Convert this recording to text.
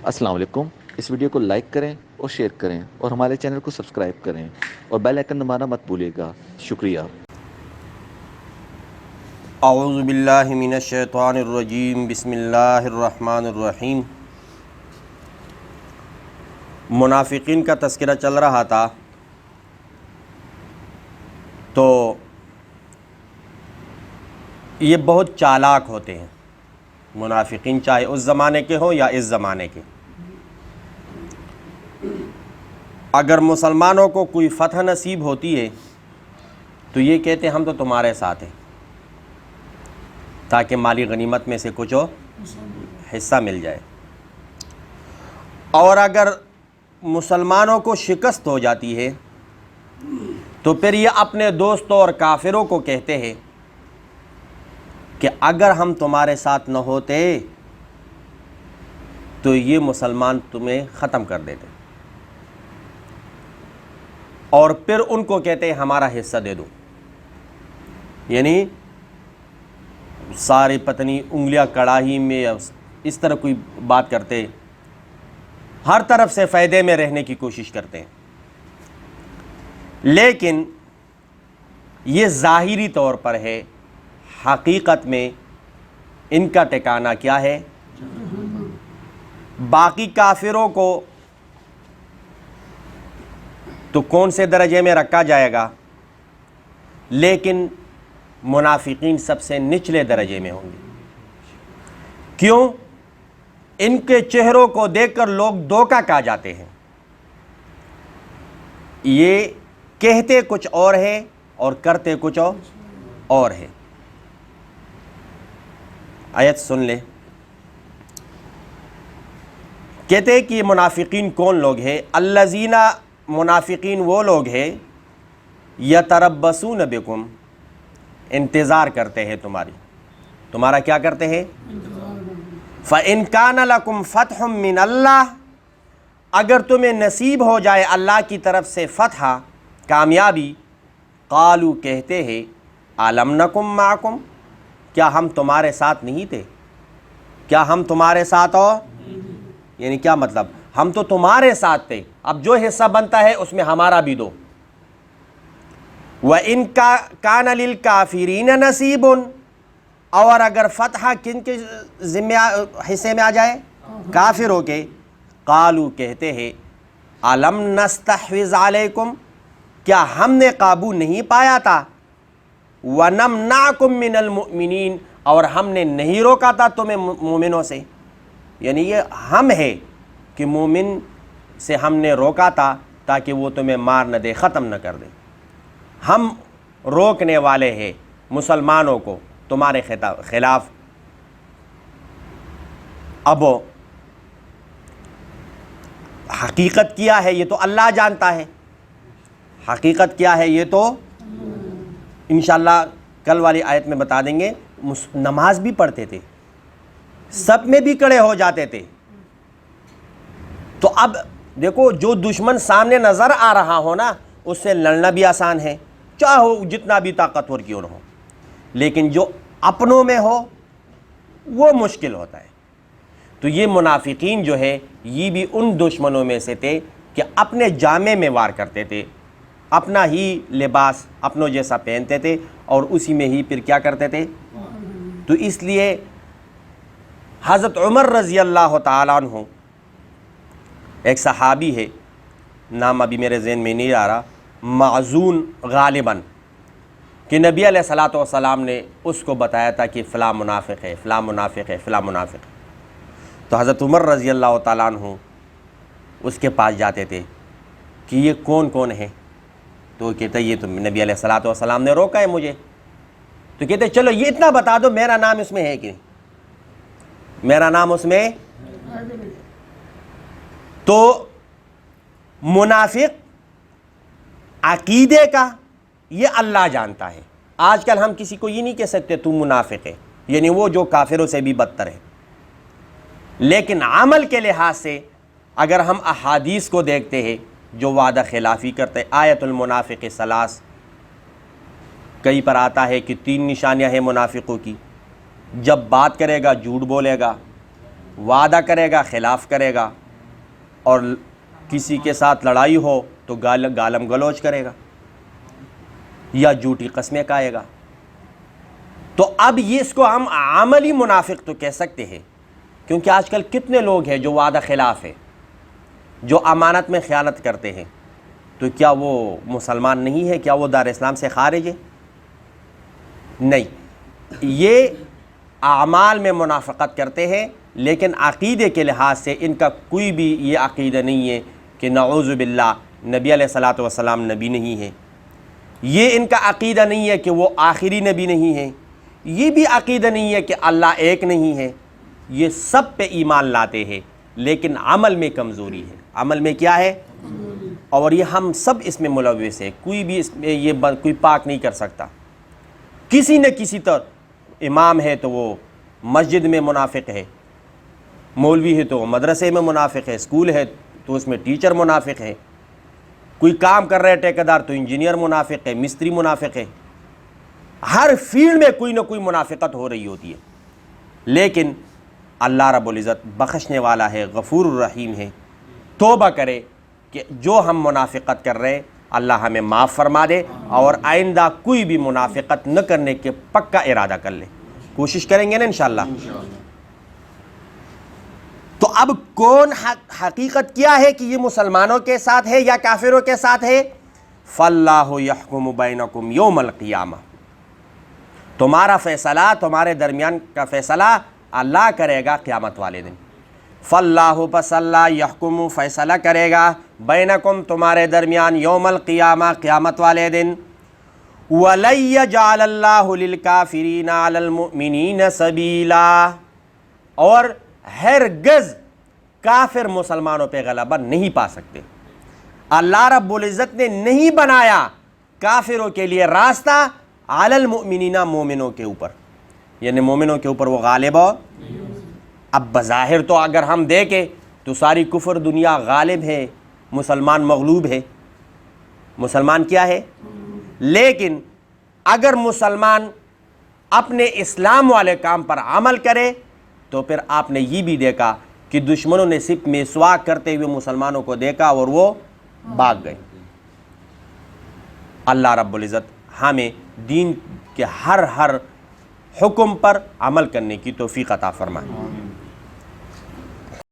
السلام علیکم۔ اس ویڈیو کو لائک کریں اور شیئر کریں اور ہمارے چینل کو سبسکرائب کریں اور بیل آئیکن دبانا مت بھولیے گا۔ شکریہ۔ اعوذ باللہ من الشیطان الرجیم، بسم اللہ الرحمن الرحیم۔ منافقین کا تذکرہ چل رہا تھا، تو یہ بہت چالاک ہوتے ہیں منافقین، چاہے اس زمانے کے ہوں یا اس زمانے کے۔ اگر مسلمانوں کو کوئی فتح نصیب ہوتی ہے تو یہ کہتے ہیں ہم تو تمہارے ساتھ ہیں، تاکہ مالی غنیمت میں سے کچھ حصہ مل جائے۔ اور اگر مسلمانوں کو شکست ہو جاتی ہے تو پھر یہ اپنے دوستوں اور کافروں کو کہتے ہیں کہ اگر ہم تمہارے ساتھ نہ ہوتے تو یہ مسلمان تمہیں ختم کر دیتے، اور پھر ان کو کہتے ہیں ہمارا حصہ دے دو۔ یعنی سارے پتنی انگلیاں کڑاہی میں اس طرح کوئی بات کرتے، ہر طرف سے فائدے میں رہنے کی کوشش کرتے ہیں۔ لیکن یہ ظاہری طور پر ہے، حقیقت میں ان کا ٹھکانہ کیا ہے؟ باقی کافروں کو تو کون سے درجے میں رکھا جائے گا، لیکن منافقین سب سے نچلے درجے میں ہوں گے۔ کیوں؟ ان کے چہروں کو دیکھ کر لوگ دھوکہ کھا جاتے ہیں۔ یہ کہتے کچھ اور ہے اور کرتے کچھ اور ہے۔ آیت سن لے، کہتے ہیں کہ یہ منافقین کون لوگ ہیں؟ الذین، منافقین وہ لوگ ہیں، یتربصون بکم، انتظار کرتے ہیں تمہارا کیا کرتے ہیں؟ فَإِن كَانَ لَكُمْ فَتْحٌ مِّنَ اللَّهِ، اگر تمہیں نصیب ہو جائے اللہ کی طرف سے فتح، کامیابی، قالوا، کہتے ہیں أَلَمْ نَكُن مَّعَكُمْ، کیا ہم تمہارے ساتھ نہیں تھے؟ کیا ہم تمہارے ساتھ ہو؟ یعنی کیا مطلب؟ ہم تو تمہارے ساتھ تھے، اب جو حصہ بنتا ہے اس میں ہمارا بھی دو۔ وَإِن كَانَ لِلْكَافِرِينَ نَصِيبٌ، اور اگر فتح کن کے حصے میں آ جائے؟ کافروں کے۔ قالوا، کہتے ہیں أَلَمْ نَسْتَحْوِذْ عَلَيْكُمْ، کیا ہم نے قابو نہیں پایا تھا؟ وَنَمْنَعْكُمْ مِنَ الْمُؤْمِنِينَ، اور ہم نے نہیں روکا تھا تمہیں مومنوں سے۔ یعنی یہ ہم ہے کہ مومن سے ہم نے روکا تھا تاکہ وہ تمہیں مار نہ دے، ختم نہ کر دے۔ ہم روکنے والے ہیں مسلمانوں کو تمہارے خلاف۔ اب حقیقت کیا ہے یہ تو اللہ جانتا ہے، حقیقت کیا ہے یہ تو انشاءاللہ کل والی آیت میں بتا دیں گے۔ نماز بھی پڑھتے تھے، سب میں بھی کھڑے ہو جاتے تھے۔ تو اب دیکھو، جو دشمن سامنے نظر آ رہا ہو نا، اس سے لڑنا بھی آسان ہے، چاہے وہ جتنا بھی طاقتور کیوں نہ ہو، لیکن جو اپنوں میں ہو وہ مشکل ہوتا ہے۔ تو یہ منافقین جو ہے یہ بھی ان دشمنوں میں سے تھے کہ اپنے جامے میں وار کرتے تھے، اپنا ہی لباس اپنوں جیسا پہنتے تھے اور اسی میں ہی پھر کیا کرتے تھے۔ تو اس لیے حضرت عمر رضی اللہ تعالیٰ عنہ، ایک صحابی ہے، نام ابھی میرے ذہن میں نہیں آ رہا، معزون غالباً، کہ نبی علیہ الصلاۃ والسلام نے اس کو بتایا تھا کہ فلاں منافق ہے، فلاں منافق ہے، فلاں منافق ہے۔ تو حضرت عمر رضی اللہ تعالیٰ عنہ اس کے پاس جاتے تھے کہ یہ کون کون ہے؟ تو وہ کہتا ہے یہ تو نبی علیہ الصلاۃ والسلام نے روکا ہے مجھے۔ تو کہتے ہیں چلو یہ اتنا بتا دو میرا نام اس میں ہے کہ نہیں، میرا نام اس میں۔ تو منافق عقیدے کا یہ اللہ جانتا ہے۔ آج کل ہم کسی کو یہ نہیں کہہ سکتے تو منافق ہے، یعنی وہ جو کافروں سے بھی بدتر ہے۔ لیکن عمل کے لحاظ سے اگر ہم احادیث کو دیکھتے ہیں جو وعدہ خلافی کرتے، آیت المنافق ثلاث، کئی پر آتا ہے کہ 3 نشانیاں ہیں منافقوں کی، جب بات کرے گا جھوٹ بولے گا، وعدہ کرے گا خلاف کرے گا، اور کسی کے ساتھ لڑائی ہو تو گالم گلوچ کرے گا یا جھوٹی قسمیں کھائے گا۔ تو اب یہ اس کو ہم عملی منافق تو کہہ سکتے ہیں، کیونکہ آج کل کتنے لوگ ہیں جو وعدہ خلاف ہے، جو امانت میں خیانت کرتے ہیں، تو کیا وہ مسلمان نہیں ہے؟ کیا وہ دار اسلام سے خارج ہے؟ نہیں، یہ اعمال میں منافقت کرتے ہیں، لیکن عقیدے کے لحاظ سے ان کا کوئی بھی یہ عقیدہ نہیں ہے کہ نعوذ باللہ نبی علیہ الصلوۃ والسلام نبی نہیں ہے۔ یہ ان کا عقیدہ نہیں ہے کہ وہ آخری نبی نہیں ہے۔ یہ بھی عقیدہ نہیں ہے کہ اللہ ایک نہیں ہے۔ یہ سب پہ ایمان لاتے ہیں، لیکن عمل میں کمزوری ہے۔ عمل میں کیا ہے؟ اور یہ ہم سب اس میں ملوث ہے، کوئی بھی اس میں یہ کوئی پاک نہیں کر سکتا۔ کسی نہ کسی طرح امام ہے تو وہ مسجد میں منافق ہے، مولوی ہے تو وہ مدرسے میں منافق ہے، اسکول ہے تو اس میں ٹیچر منافق ہے، کوئی کام کر رہے ٹھیکیدار تو انجینئر منافق ہے، مستری منافق ہے۔ ہر فیلڈ میں کوئی نہ کوئی منافقت ہو رہی ہوتی ہے، لیکن اللہ رب العزت بخشنے والا ہے، غفور الرحیم ہے۔ توبہ کرے کہ جو ہم منافقت کر رہے اللہ ہمیں معاف فرما دے، اور آئندہ کوئی بھی منافقت نہ کرنے کے پکا ارادہ کر لے۔ کوشش کریں گے نا انشاءاللہ۔ تو اب کون حقیقت کیا ہے کہ یہ مسلمانوں کے ساتھ ہے یا کافروں کے ساتھ ہے؟ فَاللَّهُ يَحْكُمُ بَيْنَكُمْ يَوْمَ الْقِيَامَةِ، تمہارا فیصلہ، تمہارے درمیان کا فیصلہ اللہ کرے گا قیامت والے دن۔ فَاللَّهُ پس اللہ يَحْكُمُ فیصلہ کرے گا، بینکم تمہارے درمیان، یوم القیامہ قیامت والے دن۔ وَلَن يَجْعَلَ اللَّهُ لِلْكَافِرِينَ عَلَى الْمُؤْمِنِينَ سَبِيلًا، اور ہرگز کافر مسلمانوں پہ غلبہ نہیں پا سکتے۔ اللہ رب العزت نے نہیں بنایا کافروں کے لیے راستہ علی المؤمنین، مومنوں کے اوپر، یعنی مومنوں کے اوپر وہ غالب ہو۔ اب بظاہر تو اگر ہم دیکھیں تو ساری کفر دنیا غالب ہے، مسلمان مغلوب ہے۔ مسلمان کیا ہے؟ لیکن اگر مسلمان اپنے اسلام والے کام پر عمل کرے تو پھر آپ نے یہ بھی دیکھا کہ دشمنوں نے صرف مسواک کرتے ہوئے مسلمانوں کو دیکھا اور وہ بھاگ گئے۔ اللہ رب العزت ہمیں دین کے ہر حکم پر عمل کرنے کی توفیق عطا فرمائے۔